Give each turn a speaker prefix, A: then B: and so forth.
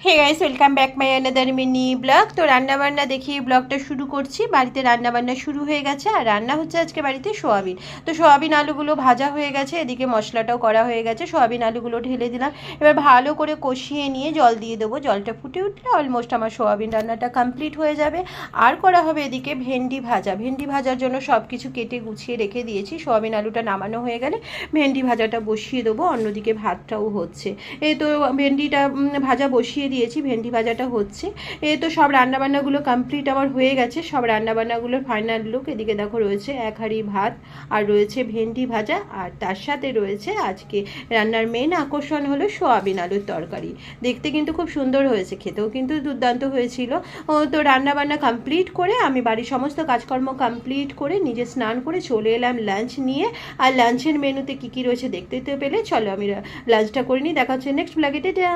A: Hey guys, welcome back my another mini blog. তো রান্নাবান্না দেখি ব্লগটা শুরু করছি। বাড়িতে রান্নাবান্না শুরু হয়ে গেছে, আর রান্না হচ্ছে আজকে বাড়িতে সোয়াবিন। তো সোয়াবিন আলুগুলো ভাজা হয়ে গেছে, এদিকে মশলাটাও করা হয়ে গেছে। সোয়াবিন আলুগুলো ঢেলে দিলাম, এবার ভালো করে কষিয়ে নিয়ে জল দিয়ে দেবো। জলটা ফুটে উঠলে অলমোস্ট আমার সোয়াবিন রান্নাটা কমপ্লিট হয়ে যাবে। আর করা হবে এদিকে ভেন্ডি ভাজা। ভেন্ডি ভাজার জন্য সব কিছু কেটে গুছিয়ে রেখে দিয়েছি। সোয়াবিন আলুটা নামানো হয়ে গেলে ভেন্ডি ভাজাটা বসিয়ে দেবো, অন্যদিকে ভাতটাও হচ্ছে। এই তো ভেন্ডিটা ভাজা বসিয়ে দিয়েছি, ভেন্ডি ভাজাটা হচ্ছে। এই তো সব রান্নাবান্নাগুলো কমপ্লিট আমার হয়ে গেছে। সব রান্নাবান্নাগুলোর ফাইনাল লুক এদিকে দেখো, রয়েছে এক হাঁড়ি ভাত, আর রয়েছে ভেন্ডি ভাজা, আর তার সাথে রয়েছে আজকে রান্নার মেন আকর্ষণ হলো সোয়াবিন আলুর তরকারি। দেখতে কিন্তু খুব সুন্দর হয়েছে, খেতেও কিন্তু দুর্দান্ত হয়েছিল। তো রান্নাবান্না কমপ্লিট করে আমি বাড়ির সমস্ত কাজকর্ম কমপ্লিট করে নিজে স্নান করে চলে এলাম লাঞ্চ নিয়ে। আর লাঞ্চের মেনুতে কী কী রয়েছে দেখতে তো পেলে, চলো আমি লাঞ্চটা করে নিই। দেখা হচ্ছে নেক্সট ব্লগে। টাটা।